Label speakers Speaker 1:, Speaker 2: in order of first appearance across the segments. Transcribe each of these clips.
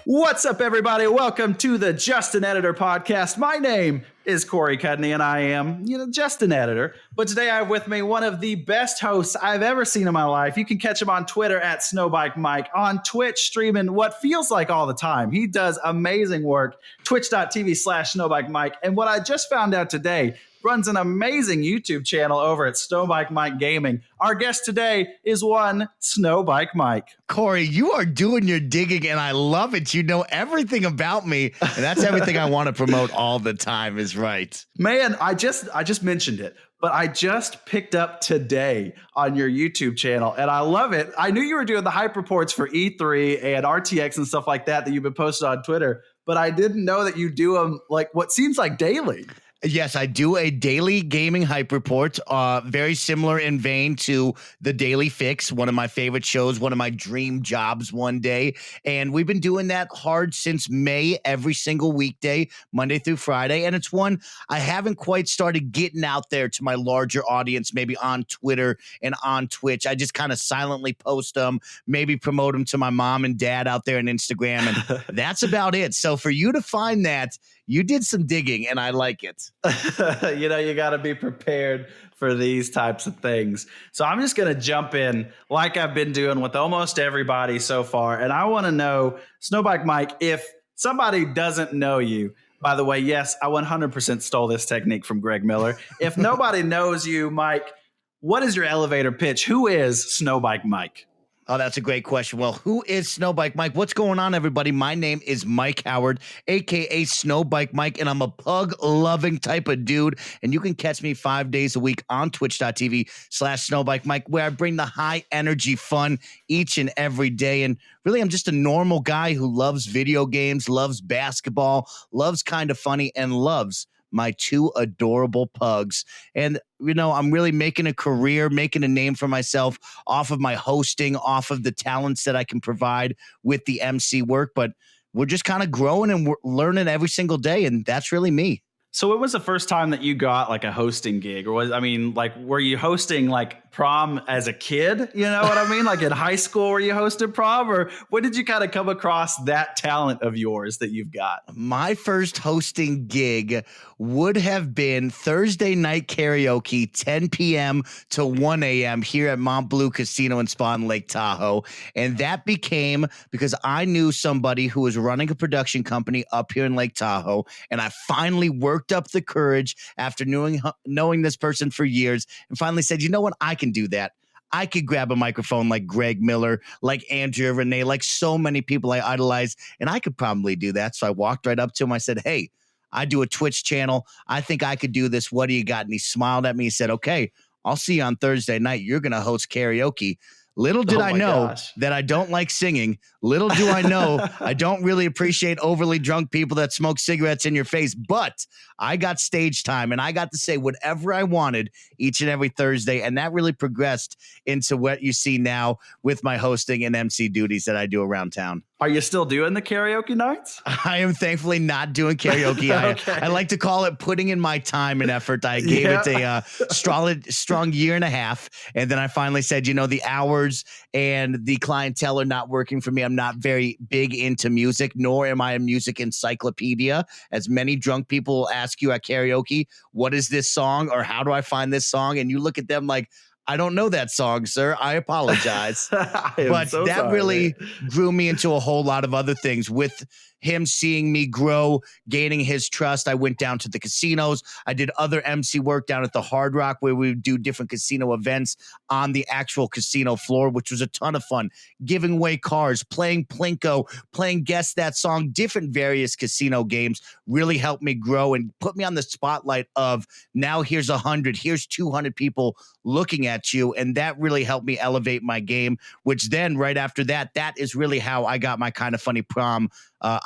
Speaker 1: What's up, everybody? Welcome to the Just an Editor podcast. My name is Corey Cudney, and I am, just an editor. But today I have with me one of the best hosts I've ever seen in my life. You can catch him on Twitter at SnowBikeMike, on Twitch streaming what feels like all the time. He does amazing work, twitch.tv/SnowBikeMike. And what I just found out today, runs an amazing YouTube channel over at SnowBikeMike Gaming. Our guest today is one SnowBikeMike.
Speaker 2: Corey, you are doing your digging, and I love it. You know everything about me, and that's everything I want to promote all the time is right.
Speaker 1: Man, I just mentioned it, but I just picked up today on your YouTube channel, and I love it. I knew you were doing the hype reports for E3 and RTX and stuff like that you've been posting on Twitter, but I didn't know that you do them like what seems like daily.
Speaker 2: Yes, I do a daily gaming hype report, very similar in vein to the Daily Fix, one of my favorite shows, one of my dream jobs one day. And we've been doing that hard since May, every single weekday, Monday through Friday. And it's one I haven't quite started getting out there to my larger audience, maybe on Twitter and on Twitch. I just kind of silently post them, maybe promote them to my mom and dad out there on Instagram. And that's about it. So for you to find that, you did some digging, and I like it.
Speaker 1: You got to be prepared for these types of things. So I'm just going to jump in like I've been doing with almost everybody so far. And I want to know, SnowBikeMike, if somebody doesn't know you, by the way, yes, I 100% stole this technique from Greg Miller. If nobody knows you, Mike, what is your elevator pitch? Who is SnowBikeMike?
Speaker 2: Oh, that's a great question. Well, who is SnowBikeMike? What's going on, everybody? My name is Mike Howard, a.k.a. SnowBikeMike, and I'm a pug-loving type of dude. And you can catch me 5 days a week on twitch.tv/SnowBikeMike, where I bring the high-energy fun each and every day. And really, I'm just a normal guy who loves video games, loves basketball, loves kind of funny, and loves my two adorable pugs. And, I'm really making a career, making a name for myself off of my hosting, off of the talents that I can provide with the MC work. But we're just kind of growing and we're learning every single day. And that's really me.
Speaker 1: So when was the first time that you got like a hosting gig? Or were you hosting like prom as a kid? You know what I mean? Like in high school where you hosted prom? Or when did you kind of come across that talent of yours that you've got?
Speaker 2: My first hosting gig would have been Thursday night karaoke, 10 p.m. to 1 a.m. here at Mont Bleu Casino and Spa in Lake Tahoe. And that became because I knew somebody who was running a production company up here in Lake Tahoe. And I finally worked up the courage after knowing this person for years and finally said, you know what, I can do that. I could grab a microphone like Greg Miller, like Andrea Renee, like so many people I idolize, and I could probably do that. So I walked right up to him. I said, hey, I do a Twitch channel. I think I could do this. What do you got? And he smiled at me. He said, okay, I'll see you on Thursday night. You're going to host karaoke. Little did I know that I don't like singing. Little do I know I don't really appreciate overly drunk people that smoke cigarettes in your face. But I got stage time and I got to say whatever I wanted each and every Thursday. And that really progressed into what you see now with my hosting and MC duties that I do around town.
Speaker 1: Are you still doing the karaoke nights?
Speaker 2: I am thankfully not doing karaoke. Okay. I like to call it putting in my time and effort. I gave it a strong year and a half. And then I finally said, the hours and the clientele are not working for me. I'm not very big into music, nor am I a music encyclopedia. As many drunk people will ask you at karaoke, what is this song or how do I find this song? And you look at them like, I don't know that song, sir. I apologize. But so that really grew me into a whole lot of other things with him seeing me grow, gaining his trust. I went down to the casinos. I did other MC work down at the Hard Rock where we would do different casino events on the actual casino floor, which was a ton of fun. Giving away cars, playing Plinko, playing Guess That Song, different various casino games really helped me grow and put me on the spotlight of now here's 100, here's 200 people looking at you. And that really helped me elevate my game, which then right after that, that is really how I got my Kind of Funny Prom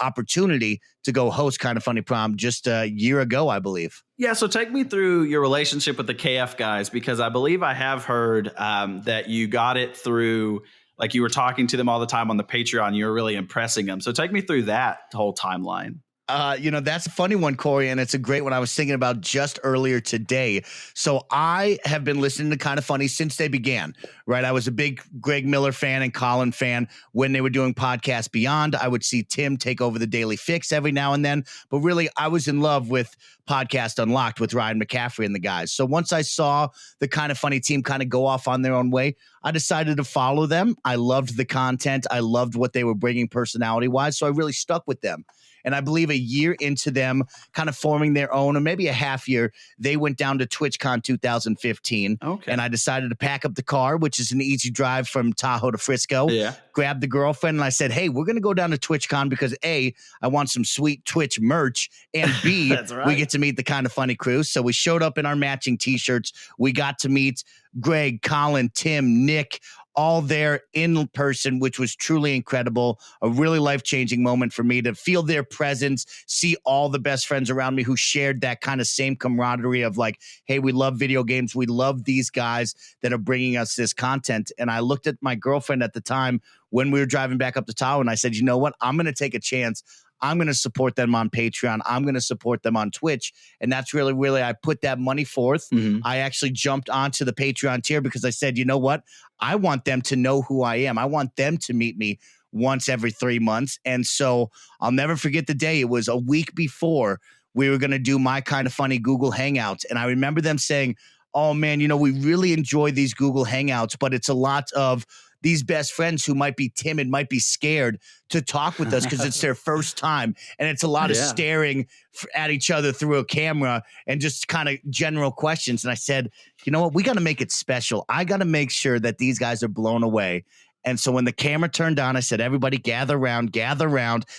Speaker 2: opportunity to go host Kind of Funny Prom just a year ago, I believe.
Speaker 1: Yeah, so take me through your relationship with the KF guys, because I believe I have heard that you got it through, like you were talking to them all the time on the Patreon. You were really impressing them. So take me through that whole timeline.
Speaker 2: That's a funny one, Corey, and it's a great one I was thinking about just earlier today. So I have been listening to Kind of Funny since they began, right? I was a big Greg Miller fan and Colin fan when they were doing Podcast Beyond. I would see Tim take over the Daily Fix every now and then, but really I was in love with Podcast Unlocked with Ryan McCaffrey and the guys. So once I saw the Kind of Funny team kind of go off on their own way, I decided to follow them. I loved the content. I loved what they were bringing personality-wise, so I really stuck with them. And I believe a year into them kind of forming their own, or maybe a half year, they went down to TwitchCon 2015.
Speaker 1: Okay.
Speaker 2: And I decided to pack up the car, which is an easy drive from Tahoe to Frisco.
Speaker 1: Yeah.
Speaker 2: Grab the girlfriend, and I said, hey, we're going to go down to TwitchCon because A, I want some sweet Twitch merch, and B,
Speaker 1: That's right.
Speaker 2: we get to meet the Kind of Funny crew. So we showed up in our matching t-shirts. We got to meet Greg, Colin, Tim, Nick, all there in person, which was truly incredible. A really life-changing moment for me to feel their presence, see all the best friends around me who shared that kind of same camaraderie of like, hey, we love video games. We love these guys that are bringing us this content. And I looked at my girlfriend at the time when we were driving back up to Tahoe, and I said, you know what? I'm going to take a chance. I'm going to support them on Patreon. I'm going to support them on Twitch. And that's really, I put that money forth.
Speaker 1: Mm-hmm.
Speaker 2: I actually jumped onto the Patreon tier because I said, you know what? I want them to know who I am. I want them to meet me once every 3 months. And so I'll never forget the day. It was a week before we were going to do my Kind of Funny Google Hangouts. And I remember them saying, oh man, we really enjoy these Google Hangouts, but it's a lot of these best friends who might be timid, might be scared to talk with us because it's their first time. And it's a lot of staring at each other through a camera and just kind of general questions. And I said, you know what? We got to make it special. I got to make sure that these guys are blown away. And so when the camera turned on, I said, everybody gather around,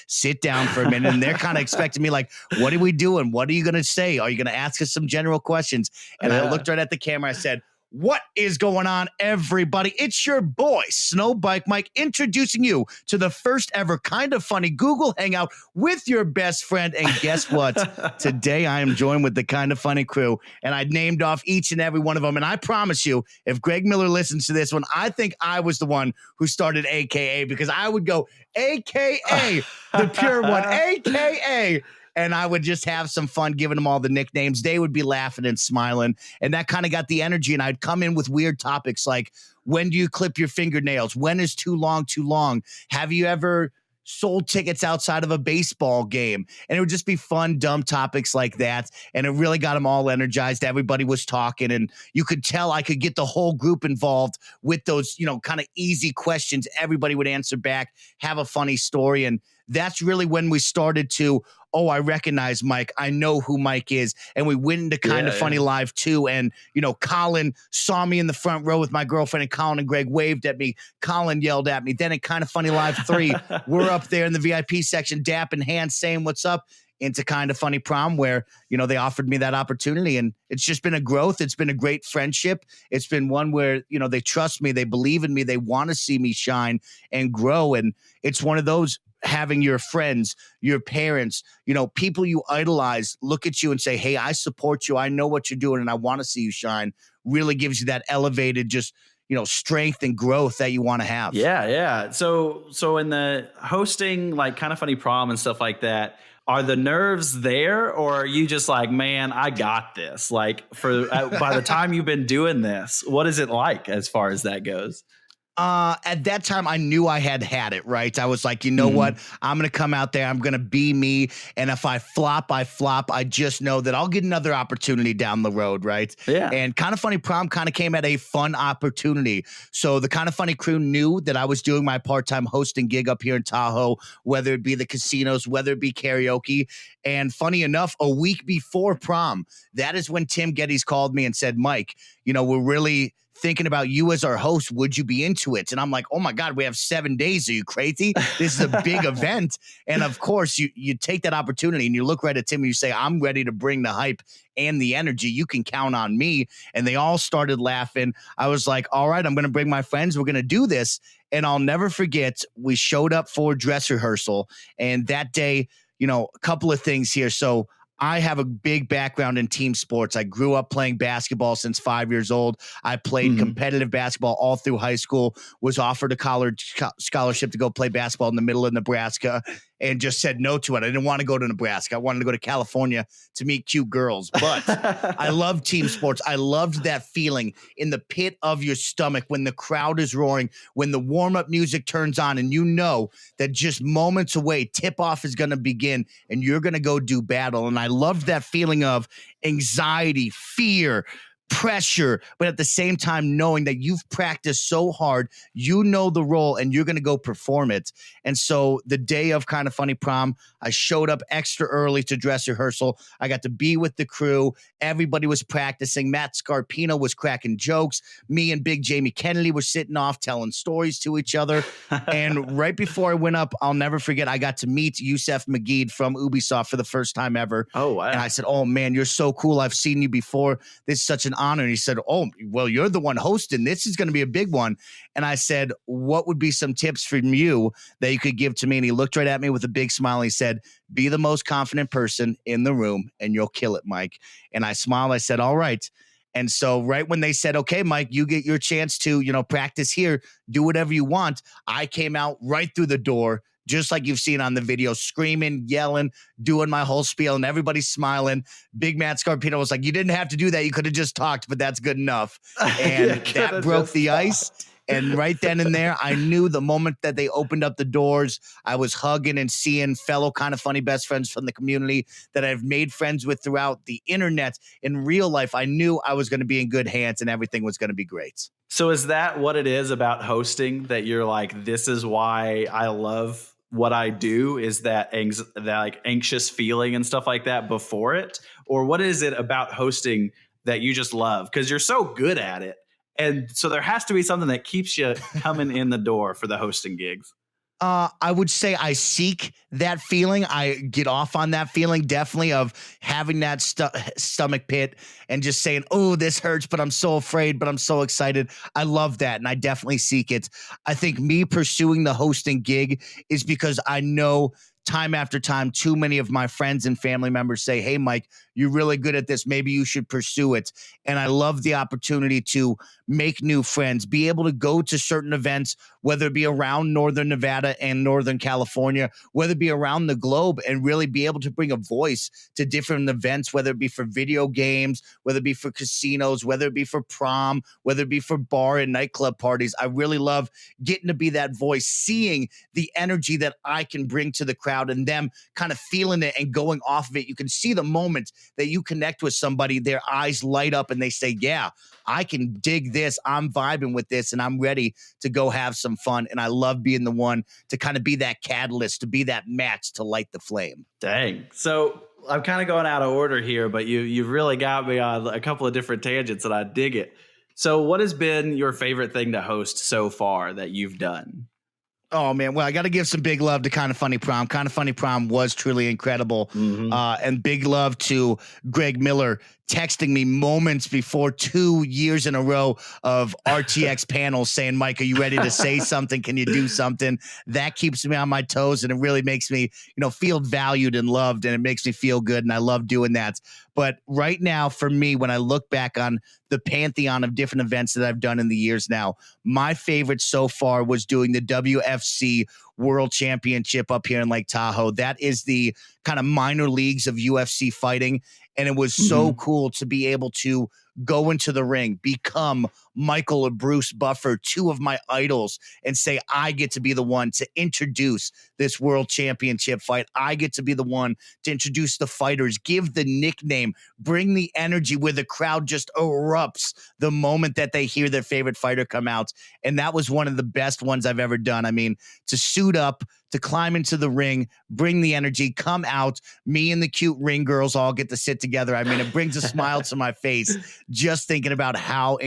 Speaker 2: sit down for a minute. And they're kind of expecting me like, what are we doing? What are you going to say? Are you going to ask us some general questions? And I looked right at the camera. I said, what is going on, everybody? It's your boy, SnowBikeMike, introducing you to the first ever Kind of Funny Google Hangout with your best friend. And guess what? Today I am joined with the Kind of Funny crew, and I named off each and every one of them. And I promise you, if Greg Miller listens to this one, I think I was the one who started AKA, because I would go AKA, the pure one, AKA. And I would just have some fun giving them all the nicknames. They would be laughing and smiling. And that kind of got the energy. And I'd come in with weird topics like, when do you clip your fingernails? When is too long too long? Have you ever sold tickets outside of a baseball game? And it would just be fun, dumb topics like that. And it really got them all energized. Everybody was talking. And you could tell I could get the whole group involved with those, kind of easy questions. Everybody would answer back, have a funny story. And that's really when we started to, oh, I recognize Mike. I know who Mike is. And we went into Kind of Funny Live too. And, Colin saw me in the front row with my girlfriend, and Colin and Greg waved at me. Colin yelled at me. Then at Kind of Funny Live 3, we're up there in the VIP section, dapping hands, saying what's up, into Kind of Funny Prom, where, they offered me that opportunity. And it's just been a growth. It's been a great friendship. It's been one where, they trust me. They believe in me. They want to see me shine and grow. And it's one of those, having your friends, your parents, people you idolize look at you and say, hey, I support you. I know what you're doing and I want to see you shine, really gives you that elevated, just, strength and growth that you want to have.
Speaker 1: Yeah. So in the hosting, like Kind of Funny Prom and stuff like that, are the nerves there, or are you just like, man, I got this? Like by the time you've been doing this, what is it like as far as that goes?
Speaker 2: At that time, I knew I had it, right? I was like, you know what? I'm going to come out there. I'm going to be me. And if I flop, I flop. I just know that I'll get another opportunity down the road, right?
Speaker 1: Yeah.
Speaker 2: And Kind of Funny Prom kind of came at a fun opportunity. So the Kind of Funny crew knew that I was doing my part-time hosting gig up here in Tahoe, whether it be the casinos, whether it be karaoke. And funny enough, a week before prom, that is when Tim Geddes called me and said, Mike, we're really thinking about you as our host. Would you be into it? And I'm like, oh my God, we have 7 days. Are you crazy? This is a big event. And of course, you take that opportunity and you look right at Tim and you say, I'm ready to bring the hype and the energy. You can count on me. And they all started laughing. I was like, all right, I'm going to bring my friends. We're going to do this. And I'll never forget, we showed up for dress rehearsal. And that day, a couple of things here. So I have a big background in team sports. I grew up playing basketball since 5 years old. I played competitive basketball all through high school, was offered a college scholarship to go play basketball in the middle of Nebraska. and just said no to it. I didn't want to go to Nebraska. I wanted to go to California to meet cute girls. But I love team sports. I loved that feeling in the pit of your stomach when the crowd is roaring, when the warm-up music turns on, and you know that just moments away, tip-off is going to begin, and you're going to go do battle. And I loved that feeling of anxiety, fear, pressure, but at the same time knowing that you've practiced so hard, you know the role, and you're going to go perform it. And so the day of Kind of Funny Prom, I showed up extra early to dress rehearsal. I got to be with the crew. Everybody was practicing. Matt Scarpino was cracking jokes. Me and Big Jamie Kennedy were sitting off telling stories to each other. And right before I went up, I'll never forget, I got to meet Youssef Magid from Ubisoft for the first time ever.
Speaker 1: Oh, wow.
Speaker 2: And I said, oh, man, you're so cool. I've seen you before. This is such an honor. And he said, oh, well, you're the one hosting. This is going to be a big one. And I said, what would be some tips from you that you could give to me? And he looked right at me with a big smile. And he said, be the most confident person in the room and you'll kill it, Mike. And I smiled. I said, all right. And so right when they said, okay, Mike, you get your chance to, practice here, do whatever you want, I came out right through the door, just like you've seen on the video, screaming, yelling, doing my whole spiel, and everybody's smiling. Big Matt Scarpino was like, you didn't have to do that. You could have just talked, but that's good enough. And that broke the ice. And right then and there, I knew the moment that they opened up the doors, I was hugging and seeing fellow Kind of Funny best friends from the community that I've made friends with throughout the internet. In real life, I knew I was going to be in good hands and everything was going to be great.
Speaker 1: So is that what it is about hosting, that you're like, this is why I love what I do, is that like anxious feeling and stuff like that before it? Or what is it about hosting that you just love? Because you're so good at it. And so there has to be something that keeps you coming in the door for the hosting gigs.
Speaker 2: I would say I seek that feeling. I get off on that feeling, definitely, of having that stomach pit and just saying, oh, this hurts, but I'm so afraid, but I'm so excited. I love that. And I definitely seek it. I think me pursuing the hosting gig is because I know time after time, too many of my friends and family members say, hey, Mike, you're really good at this. Maybe you should pursue it. And I love the opportunity to make new friends, be able to go to certain events, whether it be around Northern Nevada and Northern California, whether it be around the globe, and really be able to bring a voice to different events, whether it be for video games, whether it be for casinos, whether it be for prom, whether it be for bar and nightclub parties. I really love getting to be that voice, seeing the energy that I can bring to the crowd and them kind of feeling it and going off of it. You can see the moment that you connect with somebody, their eyes light up and they say, yeah, I can dig this. I'm vibing with this and I'm ready to go have some fun. And I love being the one to kind of be that catalyst, to be that match, to light the flame.
Speaker 1: Dang. So I'm kind of going out of order here, but you've really got me on a couple of different tangents and I dig it. So what has been your favorite thing to host so far that you've done?
Speaker 2: Oh, man. Well, I got to give some big love to Kind of Funny Prom. Kind of Funny Prom was truly incredible. Mm-hmm. And big love to Greg Miller texting me moments before 2 years in a row of RTX panels saying, Mike, are you ready to say something? Can you do something? That keeps me on my toes and it really makes me, feel valued and loved, and it makes me feel good. And I love doing that. But right now, for me, when I look back on the pantheon of different events that I've done in the years now, my favorite so far was doing the WFC World Championship up here in Lake Tahoe. That is the kind of minor leagues of UFC fighting. And it was so cool to be able to go into the ring, become Michael or Bruce Buffer, two of my idols, and say, I get to be the one to introduce this world championship fight. I get to be the one to introduce the fighters, give the nickname, bring the energy where the crowd just erupts the moment that they hear their favorite fighter come out. And that was one of the best ones I've ever done. I mean, to suit up, to climb into the ring, bring the energy, come out, me and the cute ring girls all get to sit together. I mean, it brings a smile to my face just thinking about how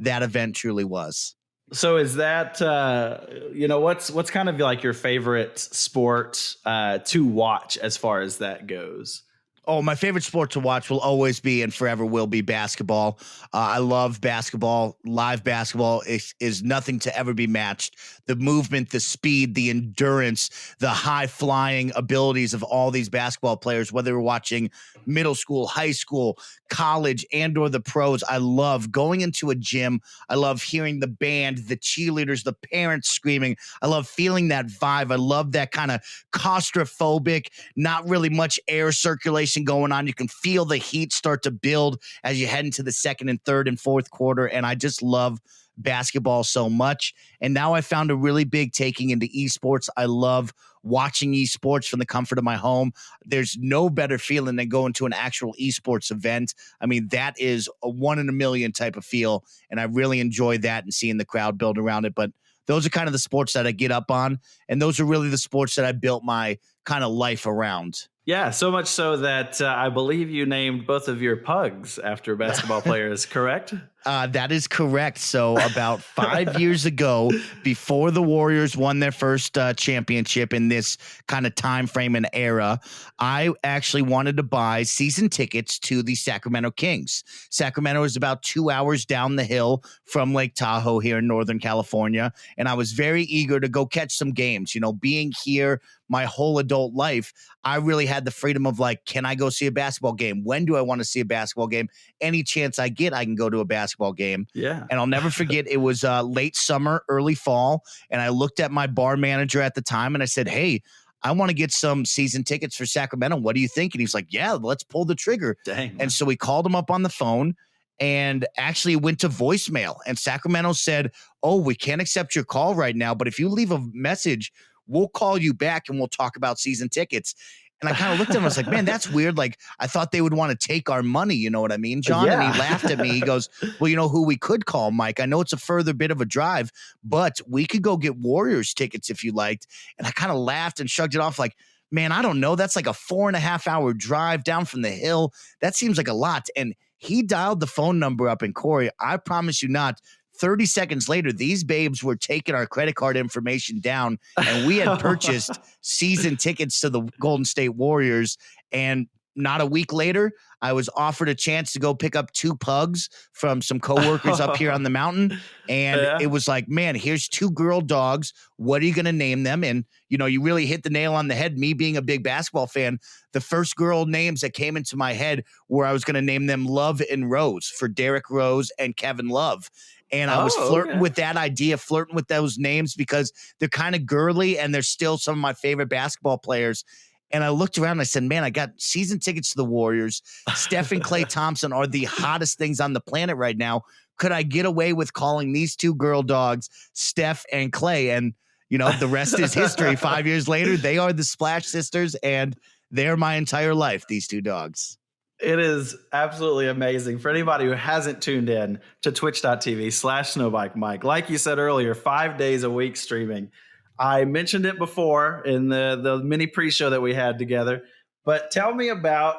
Speaker 2: that event truly was.
Speaker 1: So is that, what's kind of like your favorite sport to watch as far as that goes?
Speaker 2: Oh, my favorite sport to watch will always be and forever will be basketball. I love basketball. Live basketball is nothing to ever be matched. The movement, the speed, the endurance, the high flying abilities of all these basketball players, whether we're watching middle school, high school, college, and or the pros. I love going into a gym. I love hearing the band, the cheerleaders, the parents screaming. I love feeling that vibe. I love that kind of claustrophobic, not really much air circulation going on. You can feel the heat start to build as you head into the second and third and fourth quarter. And I just love basketball so much. And now I found a really big taking into esports. I love watching esports from the comfort of my home. There's no better feeling than going to an actual esports event. I mean, that is a 1 in a million type of feel. And I really enjoy that and seeing the crowd build around it. But those are kind of the sports that I get up on. And those are really the sports that I built my kind of life around.
Speaker 1: Yeah, so much so that I believe you named both of your pugs after basketball players, correct?
Speaker 2: That is correct. So about 5 years ago, before the Warriors won their first championship in this kind of time frame and era, I actually wanted to buy season tickets to the Sacramento Kings. Sacramento is about 2 hours down the hill from Lake Tahoe here in Northern California. And I was very eager to go catch some games. You know, being here my whole adult life, I really had the freedom of like, can I go see a basketball game? When do I want to see a basketball game? Any chance I get, I can go to a basketball game.
Speaker 1: Yeah.
Speaker 2: And I'll never forget, it was late summer, early fall. And I looked at my bar manager at the time and I said, hey, I want to get some season tickets for Sacramento. What do you think? And he's like, yeah, let's pull the trigger.
Speaker 1: Dang.
Speaker 2: And so we called him up on the phone and actually went to voicemail. And Sacramento said, oh, we can't accept your call right now, but if you leave a message, we'll call you back and we'll talk about season tickets. And I kind of looked at him. I was like, man, that's weird. Like, I thought they would want to take our money. You know what I mean, John?
Speaker 1: Yeah.
Speaker 2: And he laughed at me. He goes, well, you know who we could call, Mike? I know it's a further bit of a drive, but we could go get Warriors tickets if you liked. And I kind of laughed and shrugged it off like, man, I don't know. That's like a 4.5 hour drive down from the hill. That seems like a lot. And he dialed the phone number up, and Corey, I promise you not, 30 seconds later, these babes were taking our credit card information down, and we had purchased season tickets to the Golden State Warriors. And not a week later, I was offered a chance to go pick up 2 pugs from some coworkers up here on the mountain. And it was like, man, here's 2 girl dogs. What are you going to name them? And, you know, you really hit the nail on the head. Me being a big basketball fan, the first girl names that came into my head were I was going to name them Love and Rose for Derrick Rose and Kevin Love. And I was flirting with that idea, flirting with those names because they're kind of girly and they're still some of my favorite basketball players. And I looked around and I said, man, I got season tickets to the Warriors. Steph and Klay Thompson are the hottest things on the planet right now. Could I get away with calling these 2 girl dogs Steph and Klay? And, you know, the rest is history. 5 years later, they are the Splash Sisters, and they're my entire life, these 2 dogs.
Speaker 1: It is absolutely amazing. For anybody who hasn't tuned in to twitch.tv/SnowBikeMike, like you said earlier, 5 days a week streaming. I mentioned it before in the mini pre-show that we had together, but tell me about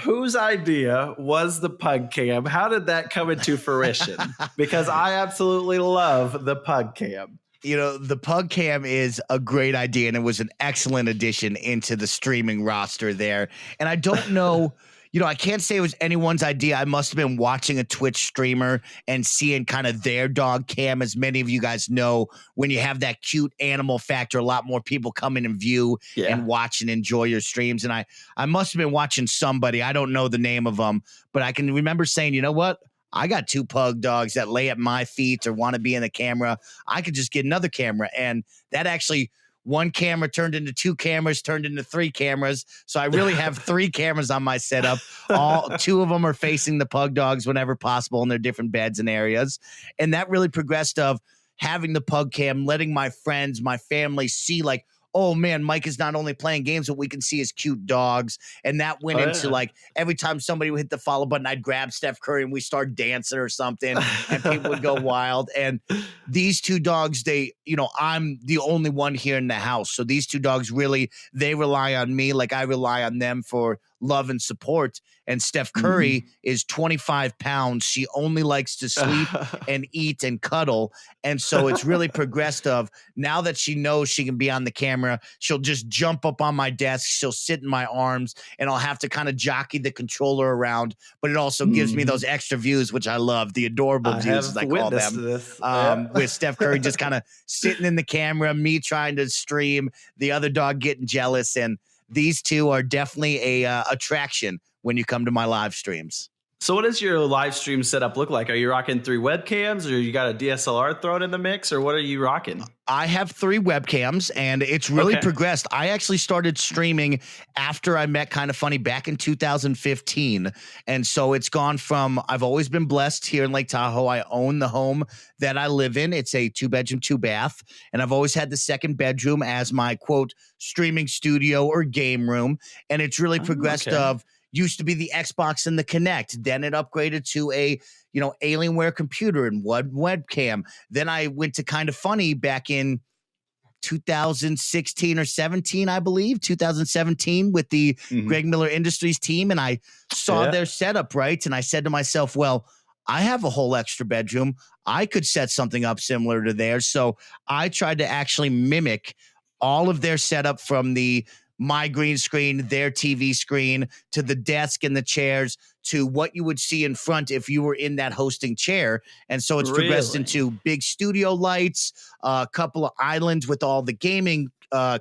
Speaker 1: whose idea was the Pug Cam? How did that come into fruition? Because I absolutely love the Pug Cam.
Speaker 2: You know, the Pug Cam is a great idea, and it was an excellent addition into the streaming roster there. And I don't know, you know, I can't say it was anyone's idea. I must have been watching a Twitch streamer and seeing kind of their dog cam. As many of you guys know, when you have that cute animal factor, a lot more people come in and view and watch and enjoy your streams. And I must have been watching somebody. I don't know the name of them, but I can remember saying, you know what? I got 2 pug dogs that lay at my feet or want to be in the camera. I could just get another camera. And that actually, 1 camera turned into 2 cameras, turned into 3 cameras. So I really have 3 cameras on my setup. All 2 of them are facing the pug dogs whenever possible in their different beds and areas. And that really progressed of having the Pug Cam, letting my friends, my family see like, oh man, Mike is not only playing games, but we can see his cute dogs. And that went into like every time somebody would hit the follow button, I'd grab Steph Curry and we start dancing or something and people would go wild. And these 2 dogs, they, you know, I'm the only one here in the house. So these 2 dogs really, they rely on me like I rely on them for love and support. And Steph Curry is 25 pounds. She only likes to sleep and eat and cuddle. And so it's really progressed of now that she knows she can be on the camera, she'll just jump up on my desk. She'll sit in my arms and I'll have to kind of jockey the controller around. But it also gives me those extra views, which I love, the adorable views, as I call them. With Steph Curry just kind of sitting in the camera, me trying to stream, the other dog getting jealous. And these two are definitely a attraction when you come to my live streams.
Speaker 1: So what does your live stream setup look like? Are you rocking 3 webcams, or you got a DSLR thrown in the mix, or what are you rocking?
Speaker 2: I have 3 webcams, and it's really progressed. I actually started streaming after I met Kinda Funny back in 2015. And so it's gone from, I've always been blessed here in Lake Tahoe. I own the home that I live in. It's a 2-bedroom, 2-bath. And I've always had the second bedroom as my, quote, streaming studio or game room. And it's really progressed of, used to be the Xbox and the Kinect. Then it upgraded to a, Alienware computer and webcam. Then I went to Kinda Funny back in 2016 or 17, I believe, 2017 with the Greg Miller Industries team. And I saw their setup, right? And I said to myself, well, I have a whole extra bedroom. I could set something up similar to theirs. So I tried to actually mimic all of their setup, from my green screen, their TV screen, to the desk and the chairs, to what you would see in front if you were in that hosting chair. And so it's progressed into big studio lights, a couple of islands with all the gaming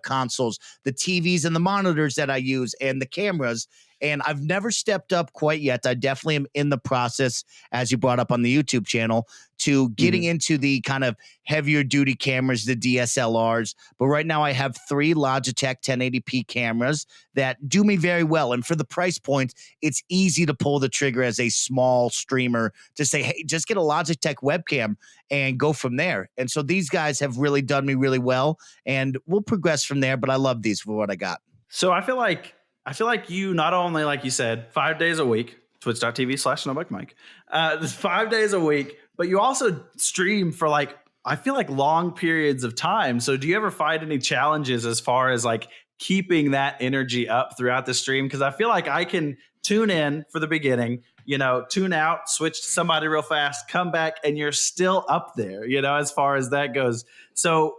Speaker 2: consoles, the TVs and the monitors that I use, and the cameras. And I've never stepped up quite yet. I definitely am in the process, as you brought up on the YouTube channel, to getting into the kind of heavier duty cameras, the DSLRs. But right now I have 3 Logitech 1080p cameras that do me very well. And for the price point, it's easy to pull the trigger as a small streamer to say, hey, just get a Logitech webcam and go from there. And so these guys have really done me really well, and we'll progress from there. But I love these for what I got.
Speaker 1: So I feel like you not only, like you said, 5 days a week, twitch.tv/SnowBikeMike, 5 days a week, but you also stream for I feel like long periods of time. So do you ever find any challenges as far as keeping that energy up throughout the stream? Because I feel like I can tune in for the beginning, tune out, switch to somebody real fast, come back, and you're still up there, as far as that goes. So,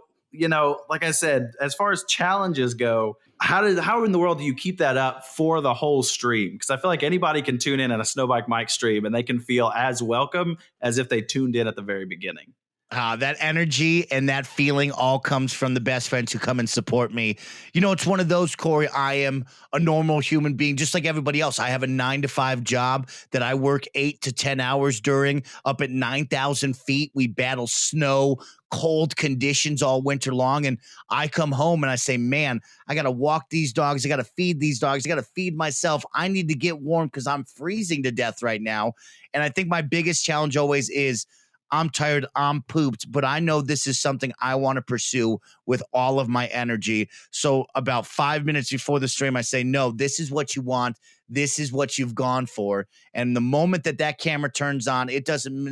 Speaker 1: like I said, as far as challenges go, how in the world do you keep that up for the whole stream? Because I feel like anybody can tune in at a SnowBikeMike stream and they can feel as welcome as if they tuned in at the very beginning.
Speaker 2: That energy and that feeling all comes from the best friends who come and support me. It's one of those, Corey, I am a normal human being, just like everybody else. I have a 9-to-5 job that I work 8 to 10 hours during, up at 9,000 feet. We battle snow, cold conditions all winter long. And I come home and I say, man, I got to walk these dogs. I got to feed these dogs. I got to feed myself. I need to get warm because I'm freezing to death right now. And I think my biggest challenge always is, I'm tired, I'm pooped, but I know this is something I want to pursue with all of my energy. So about 5 minutes before the stream, I say, no, this is what you want. This is what you've gone for. And the moment that camera turns on, it doesn't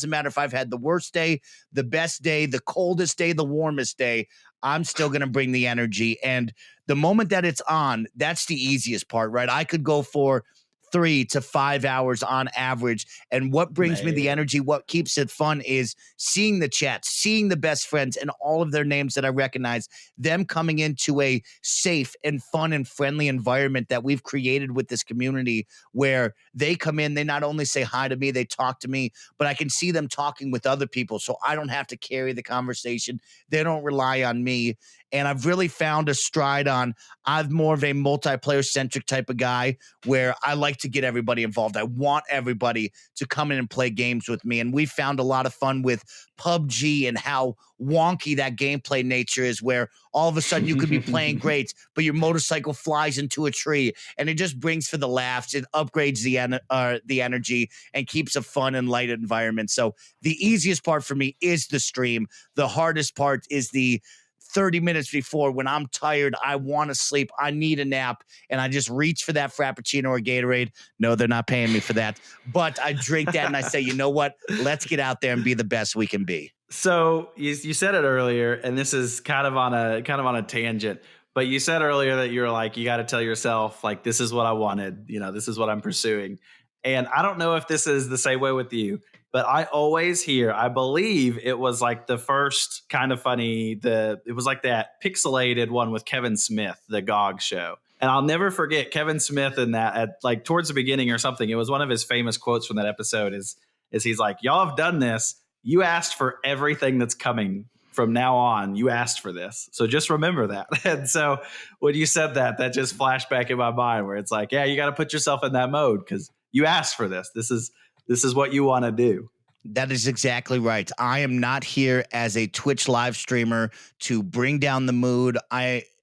Speaker 2: matter if I've had the worst day, the best day, the coldest day, the warmest day, I'm still going to bring the energy. And the moment that it's on, that's the easiest part, right? I could go for 3 to 5 hours on average. And what brings me the energy, what keeps it fun, is seeing the chat, seeing the best friends and all of their names that I recognize, them coming into a safe and fun and friendly environment that we've created with this community, where they come in, they not only say hi to me, they talk to me, but I can see them talking with other people. So I don't have to carry the conversation. They don't rely on me. And I've really found a stride on, I'm more of a multiplayer centric type of guy, where I like to get everybody involved. I want everybody to come in and play games with me. And we found a lot of fun with PUBG and how wonky that gameplay nature is, where all of a sudden you could be playing great, but your motorcycle flies into a tree, and it just brings for the laughs. It upgrades the energy and keeps a fun and light environment. So the easiest part for me is the stream. The hardest part is the 30 minutes before, when I'm tired, I want to sleep, I need a nap, and I just reach for that Frappuccino or Gatorade. No, they're not paying me for that. But I drink that and I say, you know what? Let's get out there and be the best we can be.
Speaker 1: So you said it earlier, and this is kind of on a tangent, But you said earlier that you're like, you got to tell yourself, like, this is what I wanted, this is what I'm pursuing. And I don't know if this is the same way with you, but I always hear, I believe it was like the first Kind of Funny, it was like that pixelated one with Kevin Smith, the GOG show. And I'll never forget Kevin Smith in that, at like towards the beginning or something. It was one of his famous quotes from that episode is he's like, y'all have done this. You asked for everything that's coming from now on. You asked for this. So just remember that. And so when you said that, that just flashed back in my mind where it's like, yeah, you got to put yourself in that mode because you asked for this. This is what you want to do.
Speaker 2: That is exactly right. I am not here as a Twitch live streamer to bring down the mood.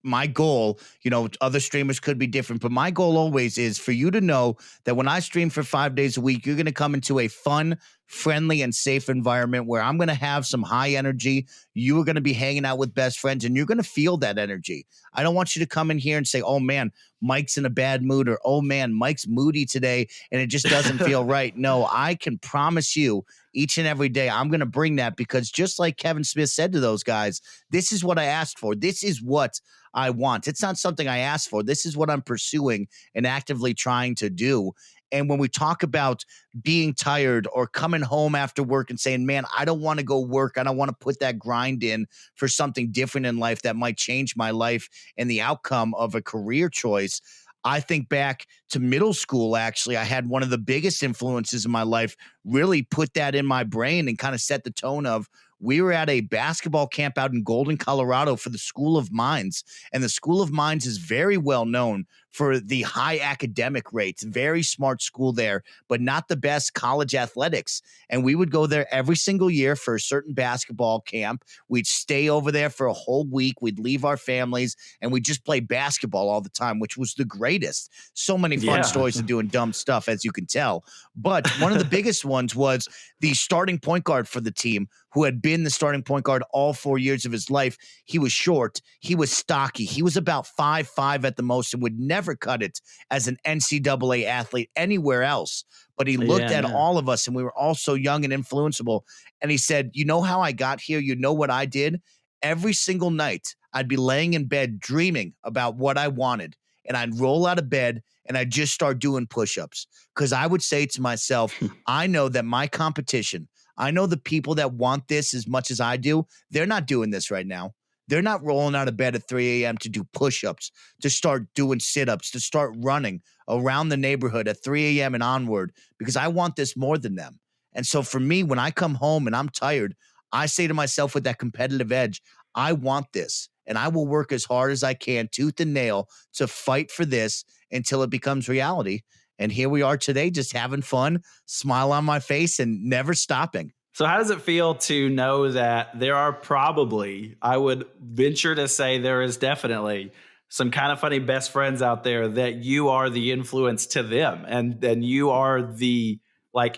Speaker 2: My goal, other streamers could be different, but my goal always is for you to know that when I stream for 5 days a week, you're going to come into a fun, friendly, and safe environment where I'm going to have some high energy. You are going to be hanging out with best friends, and you're going to feel that energy. I don't want you to come in here and say, oh, man, Mike's in a bad mood, or, oh, man, Mike's moody today, and it just doesn't feel right. No, I can promise you each and every day I'm going to bring that because just like Kevin Smith said to those guys, this is what I asked for. This is what I want. It's not something I asked for. This is what I'm pursuing and actively trying to do. And when we talk about being tired or coming home after work and saying, man, I don't want to go work. I don't want to put that grind in for something different in life that might change my life and the outcome of a career choice. I think back to middle school, actually. I had one of the biggest influences in my life really put that in my brain and kind of set the tone of, we were at a basketball camp out in Golden, Colorado for the School of Mines. And the School of Mines is very well known for the high academic rates. Very smart school there, but not the best college athletics. And we would go there every single year for a certain basketball camp. We'd stay over there for a whole week. We'd leave our families and we'd just play basketball all the time, which was the greatest. So many fun stories of doing dumb stuff, as you can tell. But one of the biggest ones was the starting point guard for the team, who had been the starting point guard all 4 years of his life. He was short. He was stocky. He was about 5'5" at the most and would never cut it as an NCAA athlete anywhere else. But he looked at all of us, and we were all so young and influenceable. And he said, you know how I got here? You know what I did? Every single night, I'd be laying in bed dreaming about what I wanted. And I'd roll out of bed and I'd just start doing push-ups. Because I would say to myself, I know that my competition, I know the people that want this as much as I do, they're not doing this right now. They're not rolling out of bed at 3 a.m. to do push-ups, to start doing sit-ups, to start running around the neighborhood at 3 a.m. and onward, because I want this more than them. And so for me, when I come home and I'm tired, I say to myself with that competitive edge, I want this, and I will work as hard as I can, tooth and nail, to fight for this until it becomes reality. And here we are today, just having fun, smile on my face, and never stopping.
Speaker 1: So how does it feel to know that there are probably, I would venture to say there is definitely some Kind of Funny best friends out there that you are the influence to them, and then you are the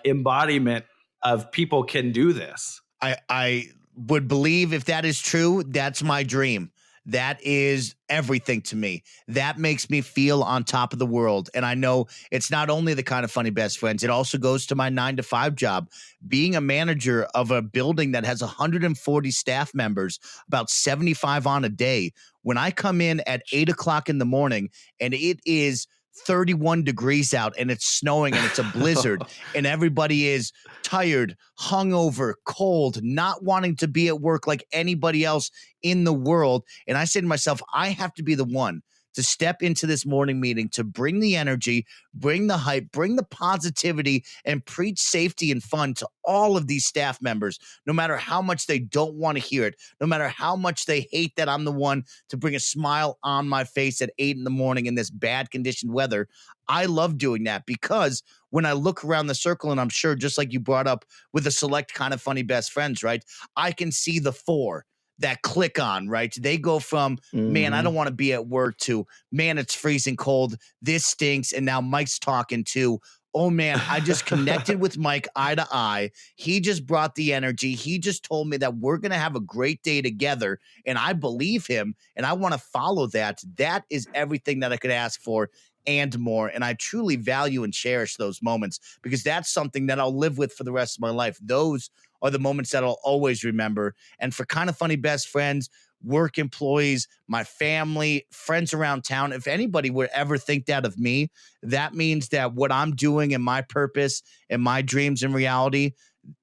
Speaker 1: embodiment of people can do this?
Speaker 2: I would believe if that is true, that's my dream. That is everything to me. That makes me feel on top of the world. And I know it's not only the Kind of Funny best friends, it also goes to my 9-to-5 job. Being a manager of a building that has 140 staff members, about 75 on a day. When I come in at 8 o'clock in the morning and it is 31 degrees out and it's snowing and it's a blizzard and everybody is tired, hungover, cold, not wanting to be at work like anybody else in the world. And I say to myself, I have to be the one to step into this morning meeting, to bring the energy, bring the hype, bring the positivity, and preach safety and fun to all of these staff members, no matter how much they don't want to hear it, no matter how much they hate that I'm the one to bring a smile on my face at 8 in the morning in this bad conditioned weather. I love doing that because when I look around the circle, and I'm sure just like you brought up with the select Kind of Funny best friends, right? I can see the four that click on, right? They go from, man, I don't want to be at work, to, man, it's freezing cold, this stinks, and now Mike's talking, to, oh man, I just connected with Mike eye to eye. He just brought the energy. He just told me that we're going to have a great day together, and I believe him, and I want to follow that. That is everything that I could ask for and more, and I truly value and cherish those moments because that's something that I'll live with for the rest of my life. Those are the moments that I'll always remember. And for Kind of Funny best friends, work employees, my family, friends around town. If anybody would ever think that of me, that means that what I'm doing and my purpose and my dreams and reality,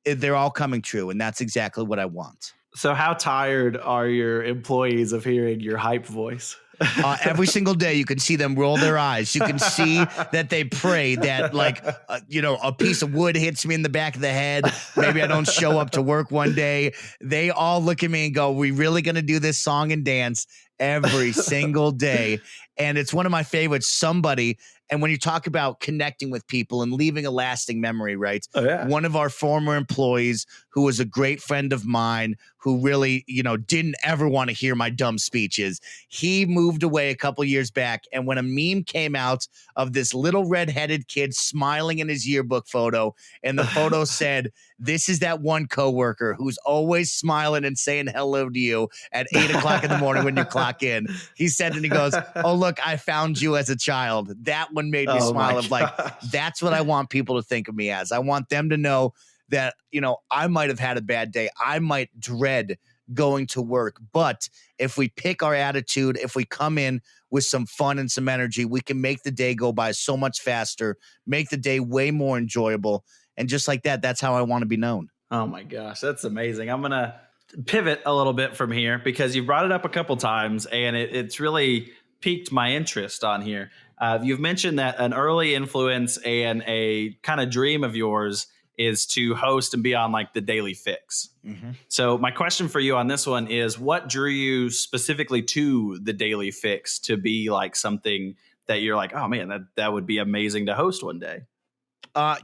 Speaker 2: they're all coming true. And that's exactly what I want.
Speaker 1: So how tired are your employees of hearing your hype voice?
Speaker 2: Every single day, you can see them roll their eyes. You can see that they pray that, like, a piece of wood hits me in the back of the head. Maybe I don't show up to work one day. They all look at me and go, "We really going to do this song and dance every single day?" And it's one of my favorites. Somebody, and when you talk about connecting with people and leaving a lasting memory, right?
Speaker 1: Oh, yeah.
Speaker 2: One of our former employees who was a great friend of mine who really, didn't ever want to hear my dumb speeches. He moved away a couple years back. And when a meme came out of this little redheaded kid smiling in his yearbook photo, and the photo said, "This is that one coworker who's always smiling and saying hello to you at 8:00 in the morning when you clock in." He said, and he goes, "Oh, look, I found you as a child." That one made me smile of like, that's what I want people to think of me as. I want them to know that, I might have had a bad day. I might dread going to work. But if we pick our attitude, if we come in with some fun and some energy, we can make the day go by so much faster, make the day way more enjoyable. And just like that, that's how I want to be known.
Speaker 1: Oh my gosh, that's amazing. I'm going to pivot a little bit from here because you brought it up a couple times and it's really piqued my interest on here. You've mentioned that an early influence and a kind of dream of yours is to host and be on like the Daily Fix. Mm-hmm. So my question for you on this one is, what drew you specifically to the Daily Fix to be like something that you're like, oh man, that would be amazing to host one day?
Speaker 2: I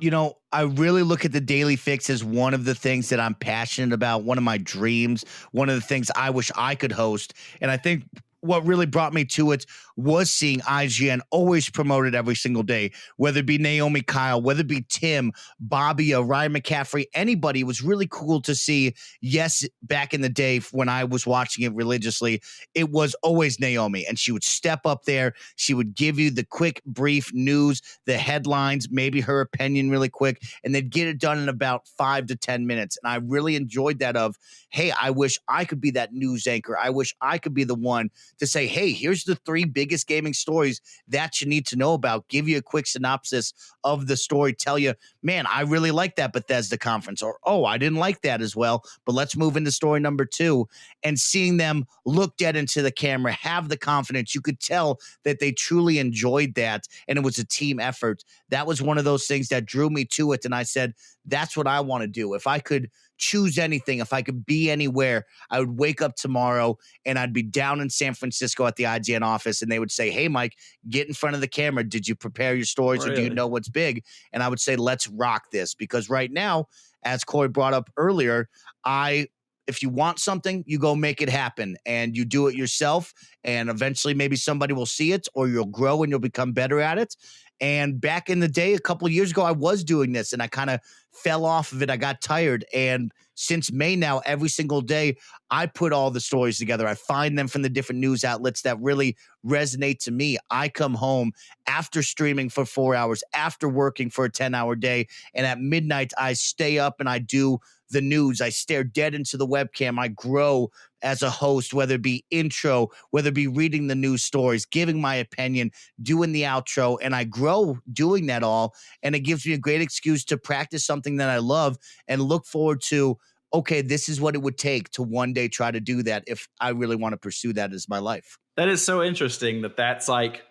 Speaker 2: really look at the Daily Fix as one of the things that I'm passionate about, one of my dreams, one of the things I wish I could host. And I think what really brought me to it was seeing IGN always promoted every single day, whether it be Naomi Kyle, whether it be Tim, Bobby, Ryan McCaffrey, anybody. It was really cool to see. Yes, back in the day when I was watching it religiously, it was always Naomi, and she would step up there. She would give you the quick, brief news, the headlines, maybe her opinion really quick, and they'd get it done in about 5 to 10 minutes. And I really enjoyed that of, hey, I wish I could be that news anchor. I wish I could be the one to say, hey, here's the 3 biggest gaming stories that you need to know about, give you a quick synopsis of the story, tell you, man, I really like that Bethesda conference, or, oh, I didn't like that as well, but let's move into story number 2. And seeing them look dead into the camera, have the confidence, you could tell that they truly enjoyed that, and it was a team effort. That was one of those things that drew me to it, and I said, that's what I want to do. If I could choose anything, if I could be anywhere, I would wake up tomorrow and I'd be down in San Francisco at the IGN office, and they would say, hey, Mike, get in front of the camera. Did you prepare your stories, or do you know what's big? And I would say, let's rock this. Because right now, as Corey brought up earlier, if you want something, you go make it happen, and you do it yourself, and eventually maybe somebody will see it, or you'll grow and you'll become better at it. And back in the day, a couple of years ago, I was doing this and I kind of fell off of it. I got tired. And since May now, every single day, I put all the stories together. I find them from the different news outlets that really resonate to me. I come home after streaming for 4 hours, after working for a 10-hour day. And at midnight, I stay up and I do the news. I stare dead into the webcam. I grow as a host, whether it be intro, whether it be reading the news stories, giving my opinion, doing the outro, and I grow doing that all. And it gives me a great excuse to practice something that I love and look forward to, okay, this is what it would take to one day try to do that if I really want to pursue that as my life.
Speaker 1: That is so interesting that's like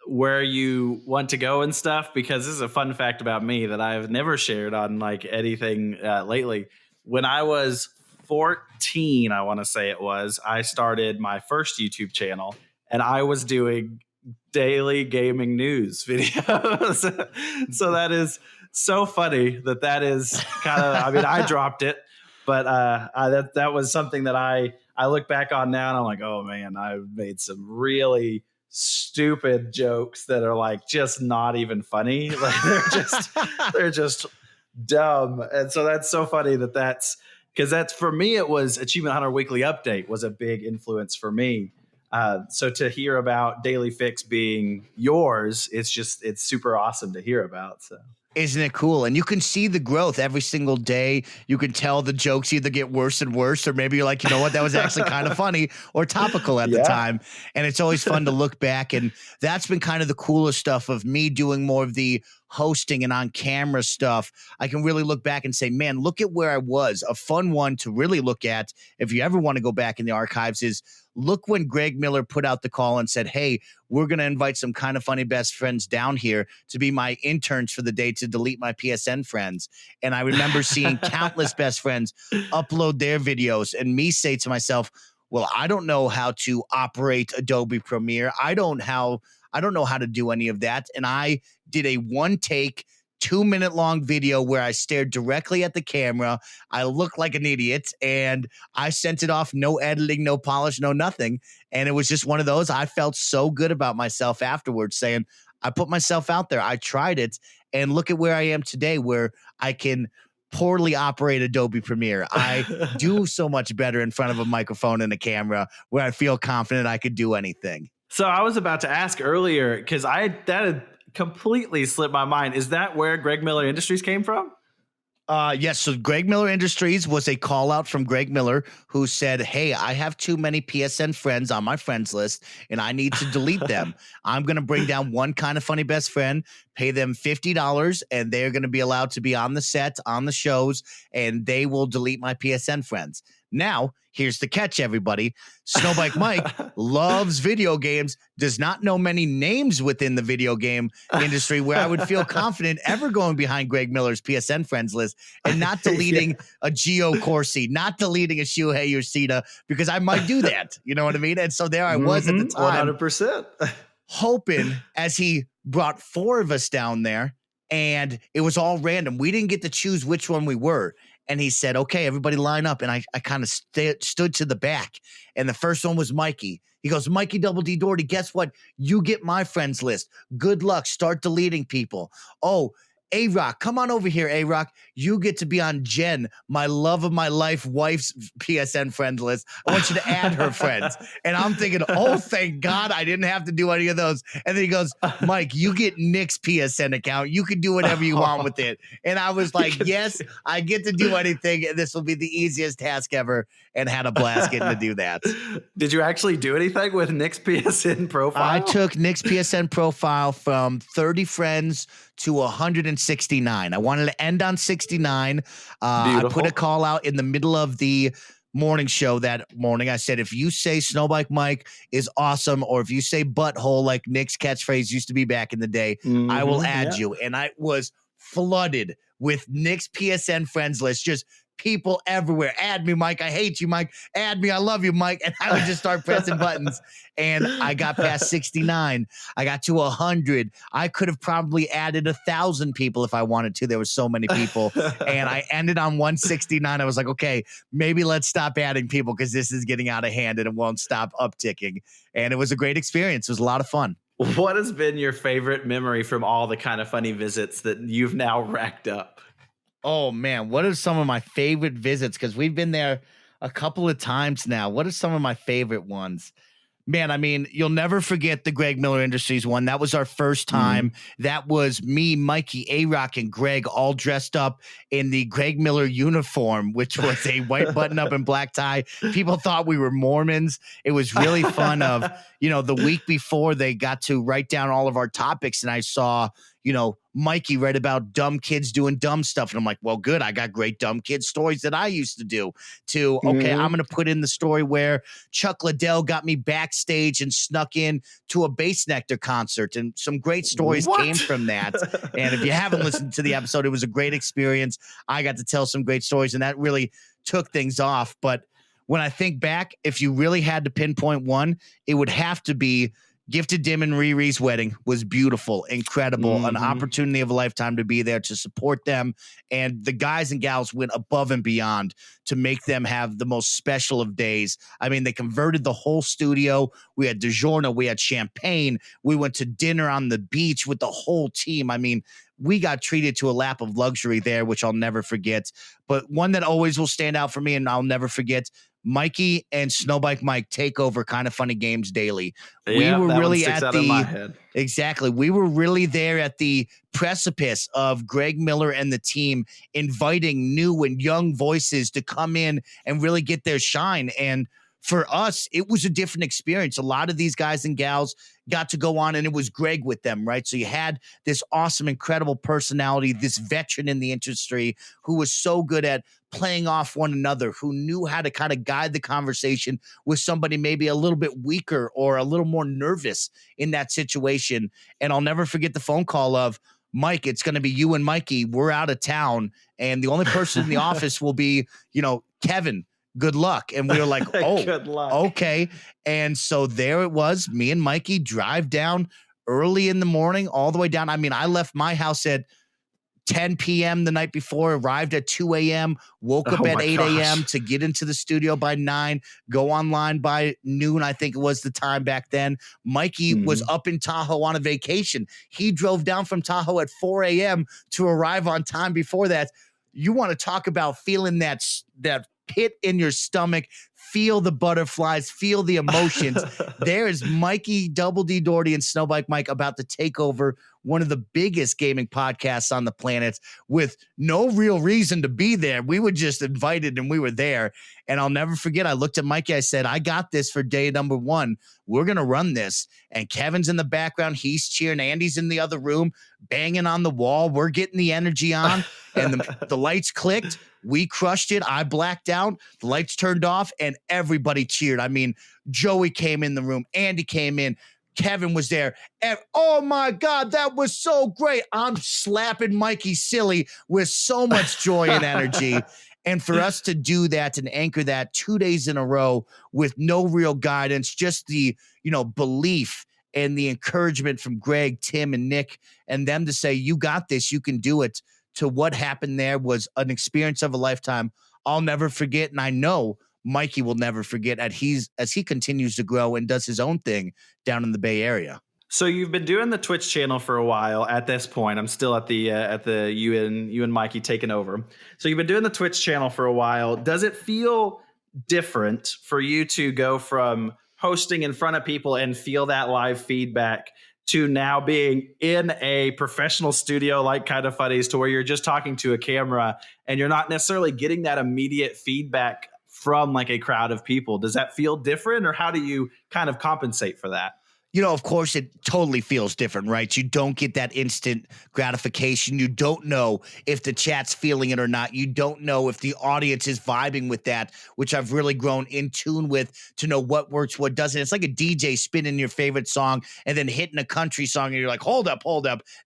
Speaker 1: where you want to go and stuff, because this is a fun fact about me that I've never shared on like anything lately. When I was 14, I want to say it was, I started my first YouTube channel, and I was doing daily gaming news videos. So that is so funny that is kind of, I mean, I dropped it, but that was something that I look back on now and I'm like, oh man, I've made some really stupid jokes that are like just not even funny. Like they're just dumb. And so that's so funny that's because that's, for me, it was Achievement Hunter Weekly Update was a big influence for me. So to hear about Daily Fix being yours, it's super awesome to hear about. So
Speaker 2: Isn't it cool? And you can see the growth every single day. You can tell the jokes either get worse and worse, or maybe you're like, you know what, that was actually kind of funny or topical at the time. And it's always fun to look back. And that's been kind of the coolest stuff of me doing more of the hosting and on camera stuff. I can really look back and say, man, look at where I was. A fun one to really look at, if you ever want to go back in the archives, is look when Greg Miller put out the call and said, hey, we're going to invite some kind of funny best friends down here to be my interns for the day to delete my PSN friends. And I remember seeing countless best friends upload their videos and me say to myself, well, I don't know how to operate Adobe Premiere. I don't know how to do any of that. And I did a one take 2-minute long video where I stared directly at the camera. I looked like an idiot and I sent it off. No editing, no polish, no nothing. And it was just one of those. I felt so good about myself afterwards saying, I put myself out there. I tried it. And look at where I am today, where I can poorly operate Adobe Premiere. I do so much better in front of a microphone and a camera where I feel confident I could do anything.
Speaker 1: So I was about to ask earlier, because that had completely slipped my mind. Is that where Greg Miller Industries came from?
Speaker 2: Yes. So Greg Miller Industries was a call out from Greg Miller, who said, hey, I have too many PSN friends on my friends list and I need to delete them. I'm going to bring down one kind of funny best friend, pay them $50, and they're going to be allowed to be on the set, on the shows, and they will delete my PSN friends. Now, here's the catch, everybody. SnowBikeMike loves video games, does not know many names within the video game industry where I would feel confident ever going behind Greg Miller's PSN friends list and not deleting a Gio Corsi, not deleting a Shuhei Yoshida, because I might do that. You know what I mean? And so there I was at the time.
Speaker 1: 100%.
Speaker 2: Hoping, as he brought 4 of us down there, and it was all random. We didn't get to choose which one we were. And he said, okay, everybody line up. And I kind of stood to the back. And the first one was Mikey. He goes, Mikey Double D Doherty, guess what? You get my friends list. Good luck. Start deleting people. Oh, A-Rock, come on over here, A-Rock. You get to be on Jen, my love of my life wife's PSN friend list. I want you to add her friends. And I'm thinking, oh, thank God I didn't have to do any of those. And then he goes, Mike, you get Nick's PSN account. You can do whatever you want with it. And I was like, yes, I get to do anything. And this will be the easiest task ever. And had a blast getting to do that.
Speaker 1: Did you actually do anything with Nick's PSN profile?
Speaker 2: I took Nick's PSN profile from 30 friends to 169. I wanted to end on 69. I put a call out in the middle of the morning show that morning. I said, if you say SnowBikeMike is awesome, or if you say butthole like Nick's catchphrase used to be back in the day, I will add you. And I was flooded with Nick's PSN friends list, just people everywhere. Add me, Mike. I hate you, Mike. Add me. I love you, Mike. And I would just start pressing buttons. And I got past 69. I got to 100. I could have probably added 1,000 people if I wanted to. There were so many people. And I ended on 169. I was like, okay, maybe let's stop adding people because this is getting out of hand and it won't stop upticking. And it was a great experience. It was a lot of fun.
Speaker 1: What has been your favorite memory from all the kind of funny visits that you've now racked up?
Speaker 2: Oh, man, what are some of my favorite visits? Because we've been there a couple of times now. What are some of my favorite ones? Man, I mean, you'll never forget the Greg Miller Industries one. That was our first time. That was me, Mikey, A-Rock, and Greg all dressed up in the Greg Miller uniform, which was a white button-up and black tie. People thought we were Mormons. It was really fun of, the week before they got to write down all of our topics, and I saw, Mikey write about dumb kids doing dumb stuff. And I'm like, well, good. I got great dumb kid stories that I used to do. Okay, I'm going to put in the story where Chuck Liddell got me backstage and snuck in to a Bass Nectar concert. And some great stories came from that. And if you haven't listened to the episode, it was a great experience. I got to tell some great stories, and that really took things off. But when I think back, if you really had to pinpoint one, it would have to be Gifted Dim and Riri's wedding. Was beautiful, incredible, an opportunity of a lifetime to be there to support them. And the guys and gals went above and beyond to make them have the most special of days. I mean, they converted the whole studio. We had DiGiorno, we had champagne. We went to dinner on the beach with the whole team. I mean, we got treated to a lap of luxury there, which I'll never forget. But one that always will stand out for me and I'll never forget, Mikey and SnowBikeMike take over Kind of Funny Games daily. We
Speaker 1: Yeah,
Speaker 2: were
Speaker 1: that one
Speaker 2: really
Speaker 1: sticks
Speaker 2: at
Speaker 1: out in my
Speaker 2: the
Speaker 1: head.
Speaker 2: exactly. We were really there at the precipice of Greg Miller and the team inviting new and young voices to come in and really get their shine. And for us, it was a different experience. A lot of these guys and gals got to go on, and it was Greg with them, right? So you had this awesome, incredible personality, this veteran in the industry who was so good at playing off one another, who knew how to kind of guide the conversation with somebody maybe a little bit weaker or a little more nervous in that situation. And I'll never forget the phone call of, Mike, it's going to be you and Mikey. We're out of town, and the only person in the office will be, Kevin. Good luck. And we were like, oh,
Speaker 1: Good luck.
Speaker 2: okay. And so there it was. Me and Mikey drive down early in the morning, all the way down. I mean, I left my house at 10 p.m. the night before, arrived at 2 a.m., woke up at 8 a.m. to get into the studio by 9, go online by noon, I think it was the time back then. Mikey was up in Tahoe on a vacation. He drove down from Tahoe at 4 a.m. to arrive on time before that. You want to talk about feeling that pit in your stomach, feel the butterflies, feel the emotions. There's Mikey, Double D Doherty, and SnowBikeMike about to take over one of the biggest gaming podcasts on the planet with no real reason to be there. We were just invited and we were there. And I'll never forget, I looked at Mikey, I said, I got this for day number 1. We're going to run this. And Kevin's in the background. He's cheering. Andy's in the other room, banging on the wall. We're getting the energy on. And the lights clicked. We crushed it. I blacked out. The lights turned off and everybody cheered. I mean, Joey came in the room. Andy came in. Kevin was there. Oh my God, that was so great. I'm slapping Mikey silly with so much joy and energy. And for us to do that and anchor that 2 days in a row with no real guidance, just the, belief and the encouragement from Greg, Tim, and Nick, and them to say, you got this, you can do it, to what happened there was an experience of a lifetime I'll never forget. And I know Mikey will never forget as he continues to grow and does his own thing down in the Bay Area.
Speaker 1: So you've been doing the Twitch channel for a while. At this point, I'm still at the you and Mikey taking over. So you've been doing the Twitch channel for a while. Does it feel different for you to go from hosting in front of people and feel that live feedback to now being in a professional studio like Kind of Funnies, to where you're just talking to a camera and you're not necessarily getting that immediate feedback from like a crowd of people? Does that feel different, or how do you kind of compensate for that?
Speaker 2: Of course, it totally feels different, right? You don't get that instant gratification. You don't know if the chat's feeling it or not. You don't know if the audience is vibing with that, which I've really grown in tune with to know what works, what doesn't. It's like a DJ spinning your favorite song and then hitting a country song and you're like, hold up.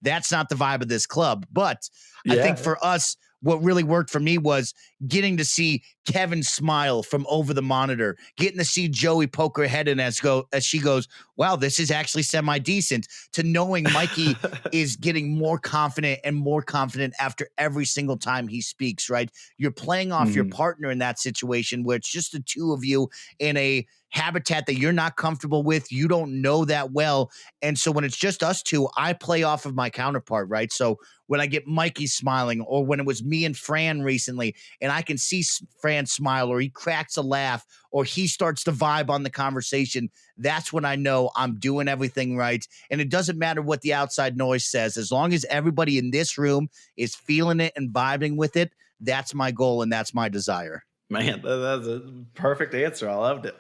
Speaker 2: That's not the vibe of this club. But I think for us, what really worked for me was getting to see Kevin smile from over the monitor, getting to see Joey poke her head in as she goes, wow, this is actually semi-decent, to knowing Mikey is getting more confident and more confident after every single time he speaks, right? You're playing off your partner in that situation where it's just the two of you in a habitat that you're not comfortable with. You don't know that well. And so when it's just us two, I play off of my counterpart, right? So when I get Mikey smiling, or when it was me and Fran recently, and I can see Fran smile, or he cracks a laugh, or he starts to vibe on the conversation, that's when I know I'm doing everything right. And it doesn't matter what the outside noise says. As long as everybody in this room is feeling it and vibing with it, that's my goal and that's my desire.
Speaker 1: Man, that's a perfect answer. I loved it.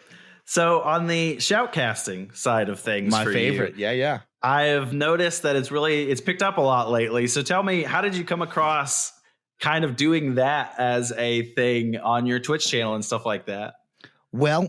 Speaker 1: So on the shoutcasting side of things,
Speaker 2: my favorite. Yeah.
Speaker 1: I've noticed that it's picked up a lot lately. So tell me, how did you come across kind of doing that as a thing on your Twitch channel and stuff like that?
Speaker 2: Well,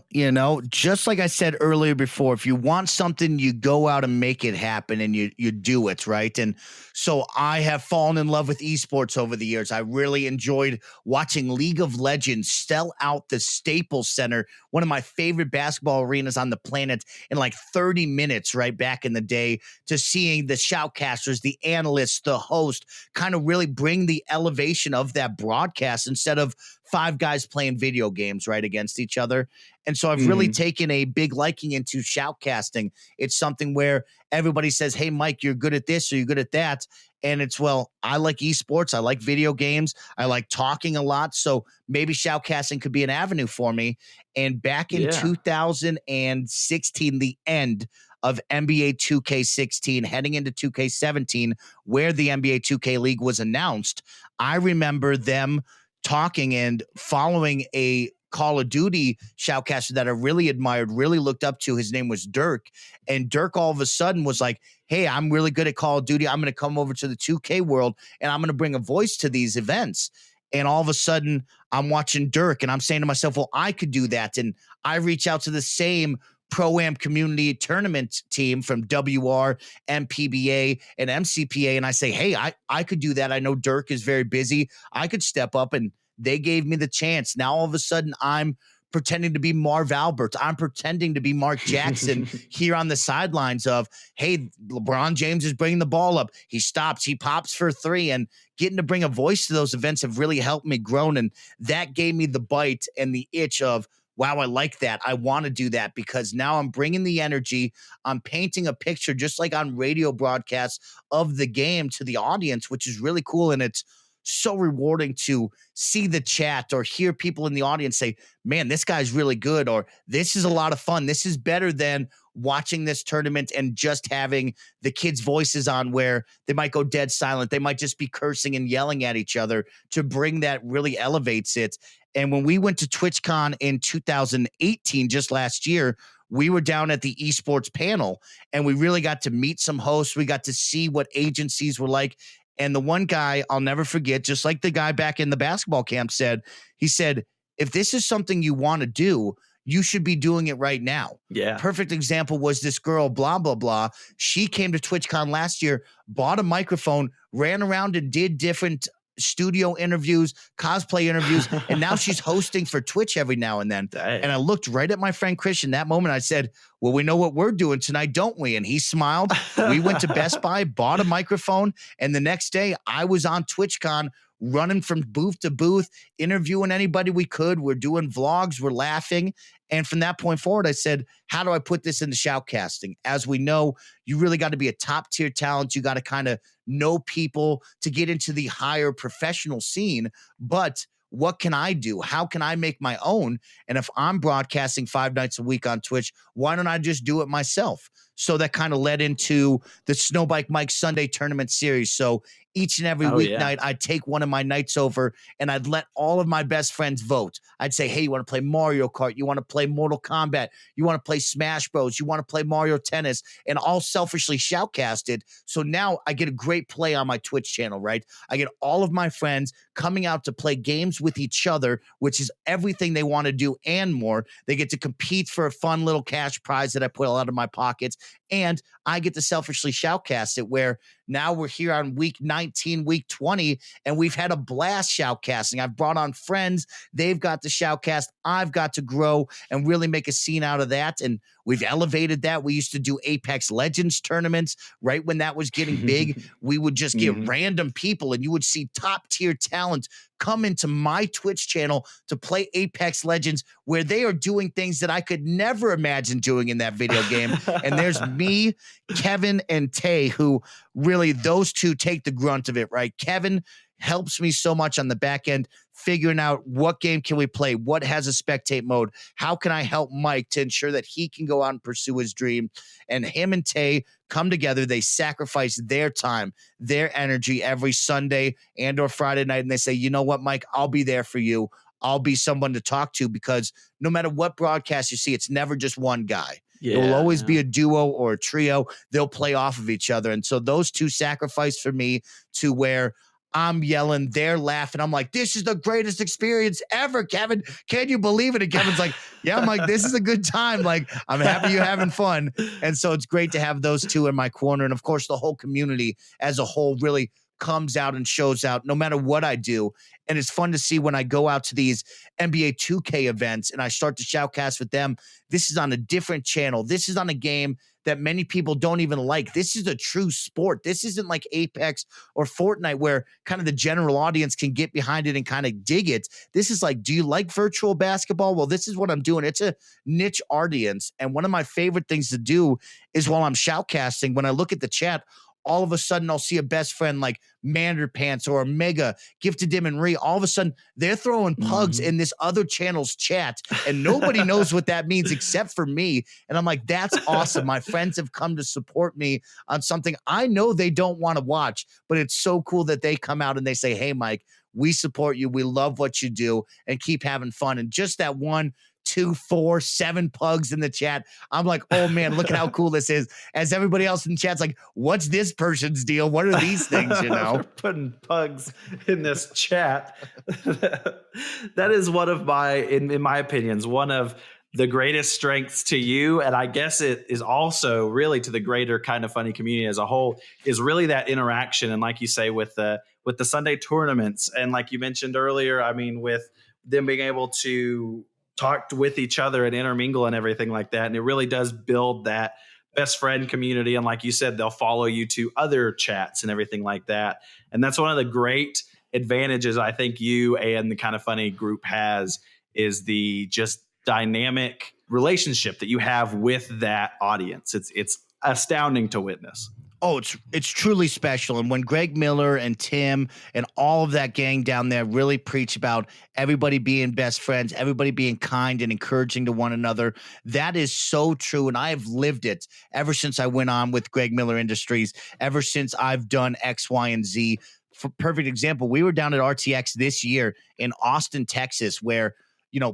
Speaker 2: just like I said earlier before, if you want something, you go out and make it happen, and you do it, right? And so I have fallen in love with eSports over the years. I really enjoyed watching League of Legends sell out the Staples Center, one of my favorite basketball arenas on the planet, in like 30 minutes, right back in the day, to seeing the shoutcasters, the analysts, the host kind of really bring the elevation of that broadcast instead of 5 guys playing video games right against each other. And so I've really taken a big liking into shoutcasting. It's something where everybody says, hey, Mike, you're good at this or you're good at that. And it's, well, I like esports. I like video games. I like talking a lot. So maybe shoutcasting could be an avenue for me. And back in
Speaker 1: Yeah.
Speaker 2: 2016, the end of NBA 2K16, heading into 2K17, where the NBA 2K League was announced, I remember them talking and following a Call of Duty shoutcaster that I really admired, really looked up to. His name was Dirk. And Dirk all of a sudden was like, hey, I'm really good at Call of Duty. I'm going to come over to the 2K world and I'm going to bring a voice to these events. And all of a sudden, I'm watching Dirk and I'm saying to myself, well, I could do that. And I reach out to the same Pro-Am community tournament team from WR, MPBA, and MCPA. And I say, hey, I could do that. I know Dirk is very busy. I could step up. And they gave me the chance. Now, all of a sudden, I'm pretending to be Marv Albert. I'm pretending to be Mark Jackson here on the sidelines of, hey, LeBron James is bringing the ball up. He stops, he pops for three, and getting to bring a voice to those events have really helped me grow. And that gave me the bite and the itch of, wow, I like that. I want to do that because now I'm bringing the energy. I'm painting a picture just like on radio broadcasts of the game to the audience, which is really cool. And it's so rewarding to see the chat or hear people in the audience say, man, this guy's really good, or this is a lot of fun. This is better than watching this tournament and just having the kids' voices on where they might go dead silent. They might just be cursing and yelling at each other. To bring that really elevates it. And when we went to TwitchCon in 2018, just last year, we were down at the eSports panel and we really got to meet some hosts. We got to see what agencies were like. And the one guy I'll never forget, just like the guy back in the basketball camp said, he said, if this is something you want to do, you should be doing it right now.
Speaker 1: Yeah.
Speaker 2: Perfect example was this girl, blah, blah, blah. She came to TwitchCon last year, bought a microphone, ran around and did different studio interviews, cosplay interviews, and now she's hosting for Twitch every now and then.
Speaker 1: Dang.
Speaker 2: And I looked right at my friend Christian that moment. I said, well, we know what we're doing tonight, don't we? And he smiled. We went to Best Buy, bought a microphone, and the next day I was on TwitchCon running from booth to booth, interviewing anybody we could. We're doing vlogs, we're laughing. And from that point forward, I said, how do I put this into shoutcasting? As we know, you really got to be a top tier talent. You got to kind of know people to get into the higher professional scene. But what can I do? How can I make my own? And if I'm broadcasting 5 nights a week on Twitch, why don't I just do it myself? So that kind of led into the SnowBikeMike Sunday tournament series. So each and every weeknight, I'd take one of my nights over and I'd let all of my best friends vote. I'd say, hey, you want to play Mario Kart? You want to play Mortal Kombat? You want to play Smash Bros? You want to play Mario Tennis? And all selfishly shoutcasted. So now I get a great play on my Twitch channel, right? I get all of my friends coming out to play games with each other, which is everything they want to do and more. They get to compete for a fun little cash prize that I put out of my pockets. And I get to selfishly shoutcast it, where now we're here on week 19, week 20, and we've had a blast shoutcasting. I've brought on friends. They've got to shoutcast. I've got to grow and really make a scene out of that. And we've elevated that. We used to do Apex Legends tournaments right when that was getting big. We would just get random people and you would see top tier talent come into my Twitch channel to play Apex Legends, where they are doing things that I could never imagine doing in that video game. And there's me, Kevin, and Tay, who really, those two take the grunt of it, right? Kevin helps me so much on the back end, figuring out what game can we play, what has a spectate mode, how can I help Mike to ensure that he can go out and pursue his dream. And him and Tay come together. They sacrifice their time, their energy every Sunday and or Friday night. And they say, you know what, Mike, I'll be there for you. I'll be someone to talk to, because no matter what broadcast you see, it's never just one guy. It will always be a duo or a trio. They'll play off of each other. And so those two sacrifice for me to where I'm yelling, they're laughing. I'm like, this is the greatest experience ever, Kevin. Can you believe it? And Kevin's like, yeah, I'm like, this is a good time. Like, I'm happy you're having fun. And so it's great to have those two in my corner. And of course, the whole community as a whole really comes out and shows out no matter what I do. And it's fun to see when I go out to these NBA 2K events and I start to shoutcast with them. This is on a different channel. This is on a game that many people don't even like. This is a true sport. This isn't like Apex or Fortnite where kind of the general audience can get behind it and kind of dig it. This is like, do you like virtual basketball? Well, this is what I'm doing. It's a niche audience. And one of my favorite things to do is while I'm shoutcasting, when I look at the chat, all of a sudden I'll see a best friend like Manderpants or Mega, Gifted Dim and Ree. All of a sudden they're throwing pugs in this other channel's chat, and nobody knows what that means except for me. And I'm like, that's awesome. My friends have come to support me on something I know they don't want to watch, but it's so cool that they come out and they say, hey, Mike, we support you. We love what you do, and keep having fun. And just that 1, 2, 4, 7 pugs in the chat. I'm like, oh man, look at how cool this is. As everybody else in the chat's like, what's this person's deal? What are these things, you know?
Speaker 1: They're putting pugs in this chat. That is one of my, in my opinions, one of the greatest strengths to you. And I guess it is also really to the greater Kind of Funny community as a whole, is really that interaction. And like you say, with the Sunday tournaments. And like you mentioned earlier, I mean, with them being able to talk with each other and intermingle and everything like that. And it really does build that best friend community. And like you said, they'll follow you to other chats and everything like that. And that's one of the great advantages I think you and the Kind of Funny group has, is the just dynamic relationship that you have with that audience. It's astounding to witness.
Speaker 2: Oh, it's truly special. And when Greg Miller and Tim and all of that gang down there really preach about everybody being best friends, everybody being kind and encouraging to one another, that is so true. And I have lived it ever since I went on with Greg Miller Industries, ever since I've done X, Y, and Z. For perfect example, we were down at RTX this year in Austin, Texas, where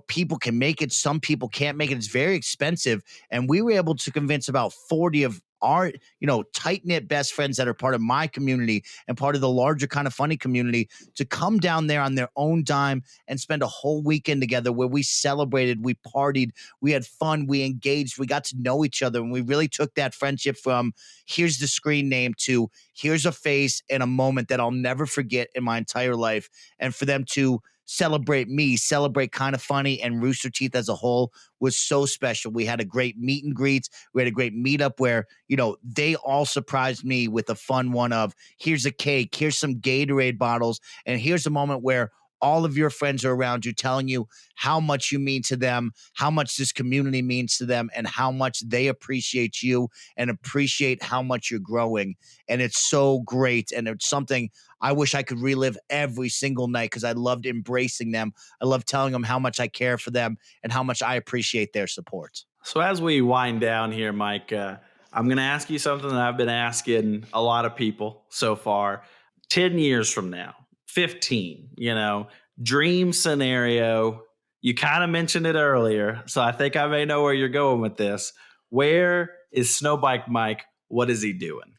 Speaker 2: people can make it, some people can't make it. It's very expensive. And we were able to convince about 40 of our, tight-knit best friends that are part of my community and part of the larger Kind of Funny community to come down there on their own dime and spend a whole weekend together where we celebrated, we partied, we had fun, we engaged, we got to know each other. And we really took that friendship from here's the screen name to here's a face and a moment that I'll never forget in my entire life. And for them to celebrate me, celebrate Kind of Funny and Rooster Teeth as a whole was so special. We had a great meet and greets. We had a great meetup where, they all surprised me with a fun one of here's a cake, here's some Gatorade bottles, and here's a moment where all of your friends are around you telling you how much you mean to them, how much this community means to them, and how much they appreciate you and appreciate how much you're growing. And it's so great. And it's something I wish I could relive every single night because I loved embracing them. I love telling them how much I care for them and how much I appreciate their support.
Speaker 1: So as we wind down here, Mike, I'm going to ask you something that I've been asking a lot of people so far. 10 years from now, 15, dream scenario. You kind of mentioned it earlier, so I think I may know where you're going with this. Where is SnowBikeMike? What is he doing?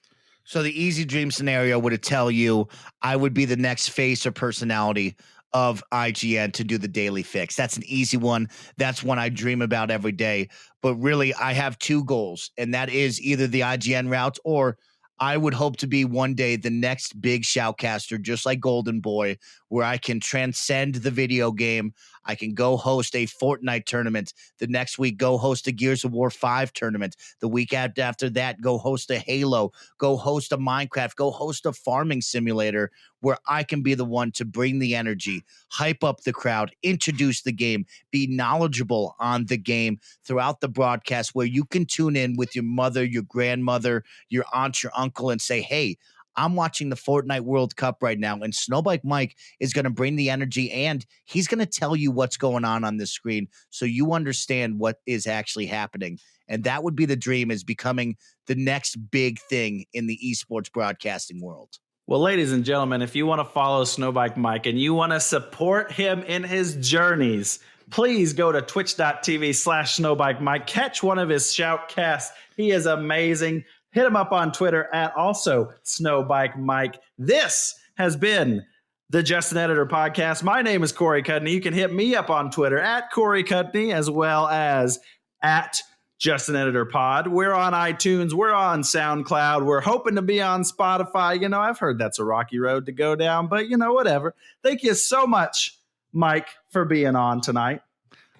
Speaker 2: So the easy dream scenario would tell you I would be the next face or personality of IGN to do the daily fix. That's an easy one. That's one I dream about every day. But really, I have 2 goals, and that is either the IGN route or I would hope to be one day the next big shoutcaster, just like Golden Boy, where I can transcend the video game. I can go host a Fortnite tournament. The next week, go host a Gears of War 5 tournament. The week after that, go host a Halo, go host a Minecraft, go host a farming simulator where I can be the one to bring the energy, hype up the crowd, introduce the game, be knowledgeable on the game throughout the broadcast where you can tune in with your mother, your grandmother, your aunt, your uncle, and say, hey, I'm watching the Fortnite World Cup right now, and SnowBikeMike is going to bring the energy, and he's going to tell you what's going on the screen so you understand what is actually happening. And that would be the dream, is becoming the next big thing in the esports broadcasting world.
Speaker 1: Well, ladies and gentlemen, if you want to follow SnowBikeMike and you want to support him in his journeys, please go to twitch.tv/SnowBikeMike. Catch one of his shoutcasts. He is amazing. Hit him up on Twitter at also SnowBikeMike. This has been the Justin Editor Podcast. My name is Corey Cudney. You can hit me up on Twitter at Corey Cudney as well as at Justin Editor Pod. We're on iTunes. We're on SoundCloud. We're hoping to be on Spotify. I've heard that's a rocky road to go down, but whatever. Thank you so much, Mike, for being on tonight.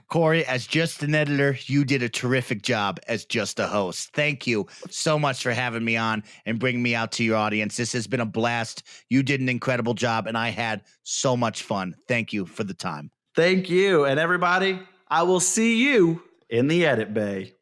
Speaker 2: Corey, as just an editor, you did a terrific job as just a host. Thank you so much for having me on and bringing me out to your audience. This has been a blast. You did an incredible job, and I had so much fun. Thank you for the time.
Speaker 1: Thank you. And everybody, I will see you in the edit bay.